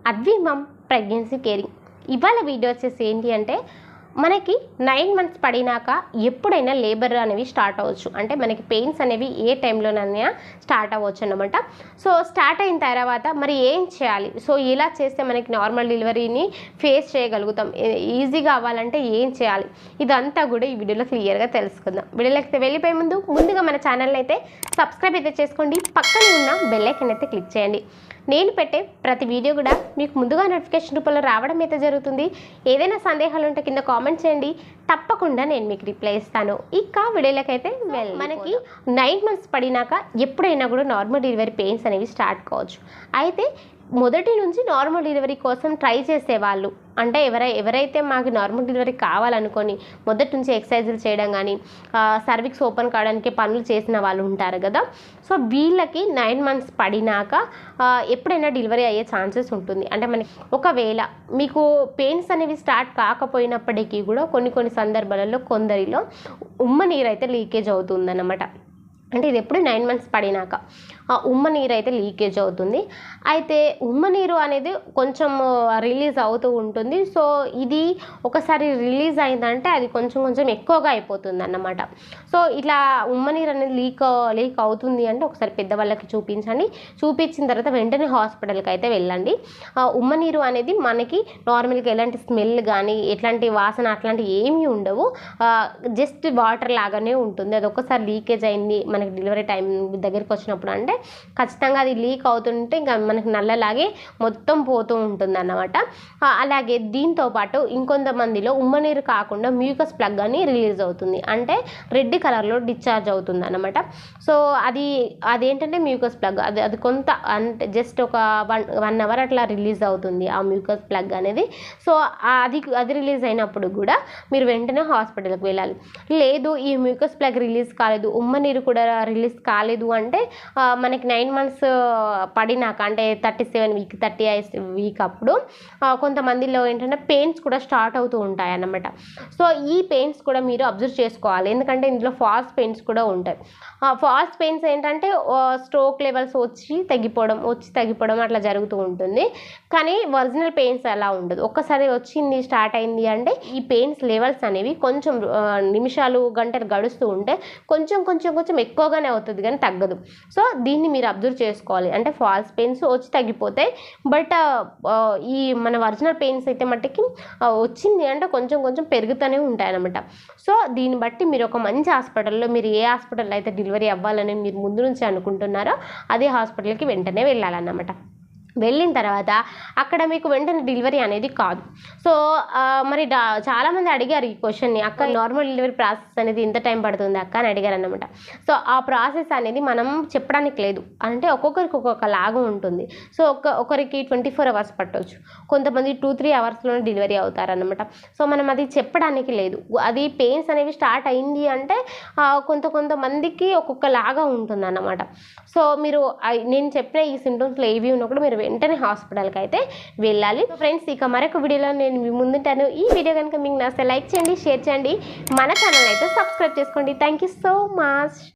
అద్విమం pregnancy caring. ఇవాళ video వచ్చేసి ఏంటి అంటే మనకి 9 మంత్స్ పడినాక ఎప్పుడైనా లేబర్ అనేవి స్టార్ట్ అవ్వచ్చు. అంటే మనకి పెయిన్స్ అనేవి ఏ టైంలోనైనా స్టార్ట్ అవ్వచ్చు అన్నమాట. సో స్టార్ట్ అయిన తర్వాత మరి ఏం చేయాలి, సో ఇలా చేస్తే మనకి నార్మల్ డెలివరీని ఫేస్ చేయగలుగుతాం, ఈజీగా అవ్వాలంటే ఏం చేయాలి, ఇదంతా కూడా ఈ వీడియోలో క్లియర్గా తెలుసుకుందాం. వీడియోలోకి వెళ్ళిపోయే ముందుగా మన ఛానల్ని అయితే సబ్స్క్రైబ్ అయితే చేసుకోండి, పక్కనే ఉన్న బెల్ ఐకాన్ అయితే క్లిక్ చేయండి. నేను పెట్టే ప్రతి వీడియో కూడా మీకు ముందుగా నోటిఫికేషన్ రూపంలో రావడం అయితే జరుగుతుంది. ఏదైనా సందేహాలు ఉంటే కింద కామెంట్ చేయండి, తప్పకుండా నేను మీకు రిప్లై ఇస్తాను. ఇక వీడియోలోకి అయితే మనకి 9 మంత్స్ పడినాక ఎప్పుడైనా కూడా నార్మల్ డెలివరీ పెయిన్స్ అనేవి స్టార్ట్ కావచ్చు. అయితే మొదటి నుంచి నార్మల్ డెలివరీ కోసం ట్రై చేసేవాళ్ళు, అంటే ఎవరైతే మాకు నార్మల్ డెలివరీ కావాలనుకొని మొదటి నుంచి ఎక్సర్సైజులు చేయడం కానీ సర్విక్స్ ఓపెన్ కావడానికి పనులు చేసిన వాళ్ళు ఉంటారు కదా. సో వీళ్ళకి 9 మంత్స్ పడినాక ఎప్పుడైనా డెలివరీ అయ్యే ఛాన్సెస్ ఉంటుంది. అంటే మనకి ఒకవేళ మీకు పెయిన్స్ అనేవి స్టార్ట్ కాకపోయినప్పటికీ కూడా కొన్ని సందర్భాలలో కొందరిలో ఉమ్మ నీరు అయితే లీకేజ్ అవుతుందన్నమాట. అంటే ఇది ఎప్పుడు 9 మంత్స్ పడినాక ఉమ్మ నీరు అయితే లీకేజ్ అవుతుంది. అయితే ఉమ్మ నీరు అనేది కొంచెం రిలీజ్ అవుతూ ఉంటుంది. సో ఇది ఒకసారి రిలీజ్ అయిందంటే అది కొంచెం ఎక్కువగా అయిపోతుంది అన్నమాట. సో ఇట్లా ఉమ్మ నీరు అనేది లీక్ అవుతుంది అంటే ఒకసారి పెద్దవాళ్ళకి చూపించండి. చూపించిన తర్వాత వెంటనే హాస్పిటల్కి అయితే వెళ్ళండి. ఉమ్మ నీరు అనేది మనకి నార్మల్గా ఎలాంటి స్మెల్ కానీ ఎట్లాంటి వాసన అట్లాంటివి ఏమీ ఉండవు, జస్ట్ వాటర్ లాగానే ఉంటుంది. అది ఒకసారి లీకేజ్ అయింది మనకి డెలివరీ టైం దగ్గరికి వచ్చినప్పుడు అంటే ఖచ్చితంగా అది లీక్ అవుతుంటే ఇంకా మనకి నల్లలాగే మొత్తం పోతూ ఉంటుంది అన్నమాట. అలాగే దీంతో పాటు ఇంకొంతమందిలో ఉమ్మనీరు కాకుండా మ్యూకస్ ప్లగ్ అని రిలీజ్ అవుతుంది, అంటే రెడ్ కలర్లో డిశ్చార్జ్ అవుతుంది అన్నమాట. సో అదేంటంటే మ్యూకస్ ప్లగ్ అది కొంత అంటే జస్ట్ ఒక 1 అవర్ అట్లా రిలీజ్ అవుతుంది ఆ మ్యూకస్ ప్లగ్ అనేది. సో అది రిలీజ్ అయినప్పుడు కూడా మీరు వెంటనే హాస్పిటల్కి వెళ్ళాలి. లేదు ఈ మ్యూకస్ ప్లగ్ రిలీజ్ కాలేదు, ఉమ్మనీరు కూడా రిలీజ్ కాలేదు అంటే మనకి 9 మంత్స్ పడినాక అంటే 37 వీక్ 38 వీక్ అప్పుడు కొంతమందిలో ఏంటంటే పెయిన్స్ కూడా స్టార్ట్ అవుతూ ఉంటాయి అన్నమాట. సో ఈ పెయిన్స్ కూడా మీరు అబ్జర్వ్ చేసుకోవాలి, ఎందుకంటే ఇందులో ఫాస్ట్ పెయిన్స్ కూడా ఉంటాయి. ఫాస్ట్ పెయిన్స్ ఏంటంటే స్ట్రోక్ లెవెల్స్ వచ్చి తగ్గిపోవడం అట్లా జరుగుతూ ఉంటుంది. కానీ ఒరిజినల్ పెయిన్స్ అలా ఉండదు. ఒక్కసారి వచ్చింది స్టార్ట్ అయింది అంటే ఈ పెయిన్స్ లెవెల్స్ అనేవి కొంచెం నిమిషాలు గంటలు గడుస్తూ ఉంటే కొంచెం ఎక్కువగానే అవుతుంది కానీ తగ్గదు. సో దీన్ని మీరు అబ్జర్వ్ చేసుకోవాలి. అంటే ఫాల్స్ పెయిన్స్ వచ్చి తగ్గిపోతాయి, బట్ ఈ మన ఒరిజినల్ పెయిన్స్ అయితే మట్టికి వచ్చింది అంటే కొంచెం పెరుగుతూనే ఉంటాయి అన్నమాట. సో దీన్ని బట్టి మీరు ఒక మంచి హాస్పిటల్లో, మీరు ఏ హాస్పిటల్లో అయితే డెలివరీ అవ్వాలని మీరు ముందు నుంచి అనుకుంటున్నారో అదే హాస్పిటల్కి వెంటనే వెళ్ళాలన్నమాట. వెళ్ళిన తర్వాత అక్కడ మీకు వెంటనే డెలివరీ అనేది కాదు. సో మరి చాలామంది అడిగారు ఈ క్వశ్చన్ని, అక్క నార్మల్ డెలివరీ ప్రాసెస్ అనేది ఎంత టైం పడుతుంది అక్క అని అడిగారు అన్నమాట. సో ఆ ప్రాసెస్ అనేది మనం చెప్పడానికి లేదు, అంటే ఒక్కొక్కరికి ఒక్కొక్క లాగా ఉంటుంది. సో ఒకరికి 24 అవర్స్ పట్టవచ్చు, కొంతమంది 2-3 అవర్స్లోనే డెలివరీ అవుతారన్నమాట. సో మనం అది చెప్పడానికి లేదు. అది పెయిన్స్ అనేవి స్టార్ట్ అయింది అంటే కొంతమందికి ఒక్కొక్క లాగా ఉంటుంది అన్నమాట. సో మీరు నేను చెప్పిన ఈ సింటమ్స్లో ఏవి ఉన్నా కూడా మీరు వెంటనే హాస్పిటల్కి అయితే వెళ్ళాలి. ఫ్రెండ్స్, ఇక మరొక వీడియోలో నేను మీ ముందుంటాను. ఈ వీడియో కనుక మీకు నచ్చితే లైక్ చేయండి, షేర్ చేయండి, మన ఛానల్ అయితే సబ్స్క్రైబ్ చేసుకోండి. Thank you so much.